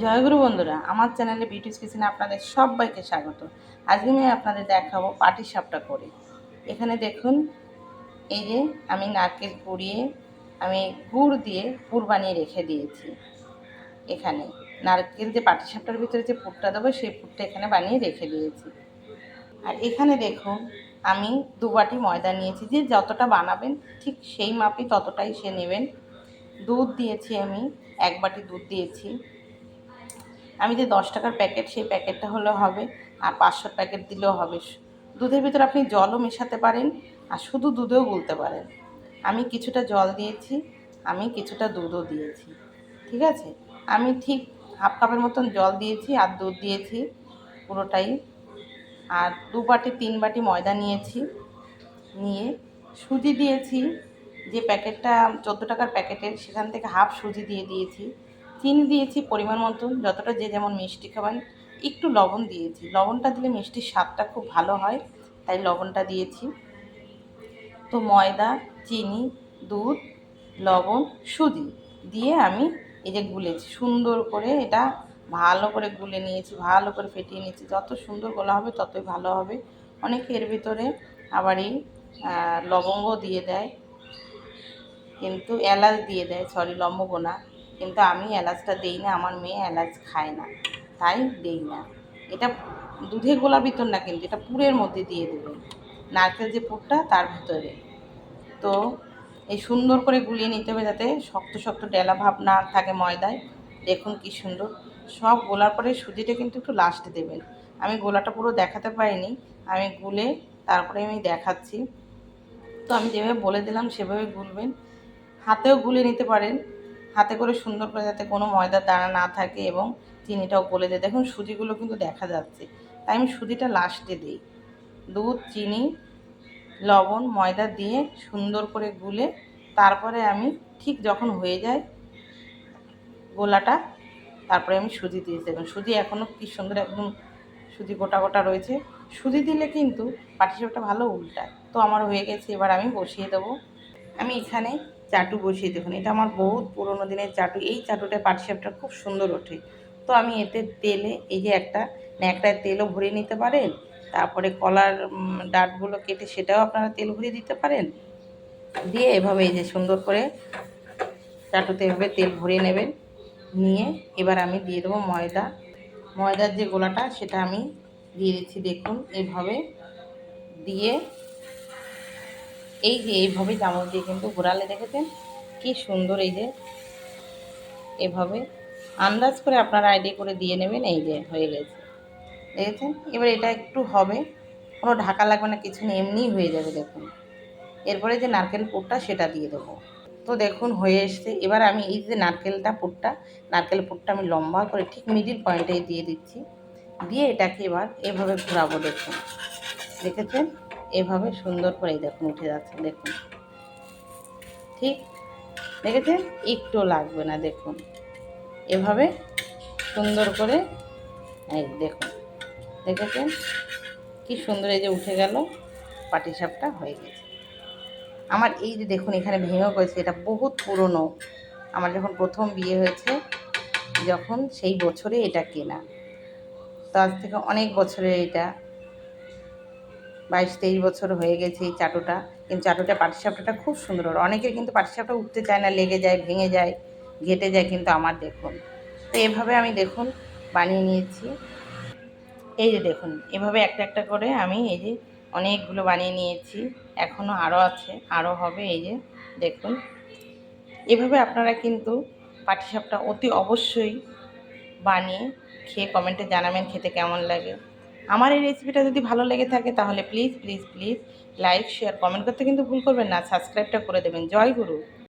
জয়গুরু বন্ধুরা, আমার চ্যানেলে বিউটিস কিচেনে আপনাদের সবাইকে স্বাগত। আজকে আমি আপনাদের দেখাবো পাটিসাপটা করে। এখানে দেখুন, এই যে আমি নারকেল কুড়িয়ে আমি গুড় দিয়ে পুর বানিয়ে রেখে দিয়েছি। এখানে নারকেল যে পাটিসাপটার ভিতরে যে পুরটা দেবো সেই পুরটা এখানে বানিয়ে রেখে দিয়েছি। আর এখানে দেখুন, আমি 2 বাটি ময়দা নিয়েছি। যে যতটা বানাবেন ঠিক সেই মাপই ততটাই সে নেবেন। দুধ দিয়েছি, আমি 1 বাটি দুধ দিয়েছি। আমি যে 10 টাকার প্যাকেট, সেই প্যাকেটটা হলেও হবে, আর 500 প্যাকেট দিলেও হবে। দুধের ভিতরে আপনি জলও মেশাতে পারেন, আর শুধু দুধেও গুলতে পারেন। আমি কিছুটা জল দিয়েছি, আমি কিছুটা দুধও দিয়েছি। ঠিক আছে, আমি ঠিক হাফ কাপের মতন জল দিয়েছি আর দুধ দিয়েছি পুরোটাই। আর 2 বাটি 3 বাটি ময়দা নিয়েছি, নিয়ে সুজি দিয়েছি। যে প্যাকেটটা 14 টাকার প্যাকেটের, সেখান থেকে হাফ সুজি দিয়ে দিয়েছি। চিনি দিয়েছি পরিমাণ মতন, যতটা যে যেমন মিষ্টি খাবেন। একটু লবণ দিয়েছি, লবণটা দিলে মিষ্টির স্বাদটা খুব ভালো হয়, তাই লবণটা দিয়েছি। তো ময়দা, চিনি, দুধ, লবণ, সুজি দিয়ে আমি এই যে গুলেছি সুন্দর করে। এটা ভালো করে গুলে নিয়েছি, ভালো করে ফেটিয়ে নিয়েছি। যত সুন্দর গোলা হবে ততই ভালো হবে। অনেকে এর ভিতরে আবার এই লবঙ্গ দিয়ে দেয়, কিন্তু এলাচ দিয়ে দেয়, সরি লবঙ্গ না, কিন্তু আমি এলাচটা দিই না। আমার মেয়ে এলাচ খায় না, তাই দিই না। এটা দুধে গোলার ভিতর না, কিন্তু এটা পুরের মধ্যে দিয়ে দেবেন, নারকেল যে পুরটা তার ভিতরে। তো এই সুন্দর করে গুলিয়ে নিতে হবে, যাতে শক্ত শক্ত ডেলা ভাব না থাকে ময়দায়। দেখুন কি সুন্দর। সব গোলার পরে সুজিটা কিন্তু একটু লাস্টে দেবেন। আমি গোলাটা পুরো দেখাতে পারিনি, আমি গুলে তারপরে আমি দেখাচ্ছি। তো আমি যেভাবে বলে দিলাম সেভাবে গুলবেন। হাতেও গুলে নিতে পারেন, হাতে করে সুন্দর করে, যাতে কোনো ময়দার দানা না থাকে এবং চিনিটাও গলে যায়। দেখুন সুজিগুলো কিন্তু দেখা যাচ্ছে, তাই আমি সুজিটা লাস্টে দিই। দুধ, চিনি, লবণ, ময়দা দিয়ে সুন্দর করে গুলে তারপরে আমি ঠিক যখন হয়ে যায় গোলাটা, তারপরে আমি সুজি দিয়ে দেবেন। সুজি এখনও কি সুন্দর একদম সুজি গোটা গোটা রয়েছে। সুজি দিলে কিন্তু পাটিসাপটা ভালো উল্টায়। তো আমার হয়ে গেছে, এবার আমি বসিয়ে দেবো। আমি এখানে চাটু বসিয়ে, দেখুন এটা আমার বহুত পুরোনো দিনের চাটু। এই চাটুটা পাটিসাপটা খুব সুন্দর ওঠে। তো আমি এতে তেলে, এই যে একটা ন্যাকড়ায় তেলও ভরিয়ে নিতে পারেন, তারপরে কলার ডাঁটগুলো কেটে সেটাও আপনারা তেল ভরিয়ে দিতে পারেন। দিয়ে এভাবে এই যে সুন্দর করে চাটুতে এভাবে তেল ভরিয়ে নেবেন। নিয়ে এবার আমি দিয়ে দেবো ময়দা। ময়দার যে গোলাটা সেটা আমি দিয়ে দিচ্ছি। দেখুন এইভাবে দিয়ে, এই যে এইভাবে চামচ দিয়ে কিন্তু ঘোরালে দেখেছেন কি সুন্দর। এই যে এভাবে আন্দাজ করে আপনারা আইডিয়া করে দিয়ে নেবেন। এই যে হয়ে গেছে, দেখেছেন। এবার এটা একটু হবে, কোনো ঢাকা লাগবে না, কিছু নেই, এমনিই হয়ে যাবে। দেখুন এরপরে যে নারকেল পুরটা সেটা দিয়ে দেবো। তো দেখুন হয়ে এসছে। এবার আমি এই যে নারকেল পুরটা আমি লম্বা করে ঠিক মিডিল পয়েন্টে দিয়ে দিচ্ছি। দিয়ে এটাকে এবার এভাবে ঘোরাবো। দেখুন দেখেছেন, এভাবে সুন্দর করে দেখুন উঠে যাচ্ছে। দেখুন ঠিক দেখেছেন, একটু লাগবে না। দেখুন এভাবে সুন্দর করে, এই দেখুন দেখেছেন কি সুন্দর। এই যে উঠে গেল, পাটিসাপটা হয়ে গেছে আমার। এই যে দেখুন এখানে ভেঙেও গেছে, এটা বহুত পুরনো। আমার যখন প্রথম বিয়ে হয়েছে, যখন সেই বছরে এটা কেনা। তো আজ থেকে অনেক বছরের, এটা 22-23 বছর হয়ে গেছে এই চাটুটা। কিন্তু চাটুটা পাটিসাপটাটা খুব সুন্দর। অনেকের কিন্তু পাটিসাপটা উঠতে চায় না, লেগে যায়, ভেঙে যায়, ঘেটে যায়, কিন্তু আমার দেখুন। তো এভাবে আমি দেখুন বানিয়ে নিয়েছি। এই যে দেখুন এভাবে একটা একটা করে আমি এই যে অনেকগুলো বানিয়ে নিয়েছি। এখনও আরও আছে, আরও হবে। এই যে দেখুন এভাবে আপনারা কিন্তু পাটিসাপটা অতি অবশ্যই বানিয়ে খেয়ে কমেন্টে জানাবেন খেতে কেমন লাগে। আমার এই রেসিপিটা যদি ভালো লেগে থাকে তাহলে please please please like, share, comment করতে কিন্তু ভুল করবেন না। সাবস্ক্রাইবটা করে দেবেন। জয় গুরু।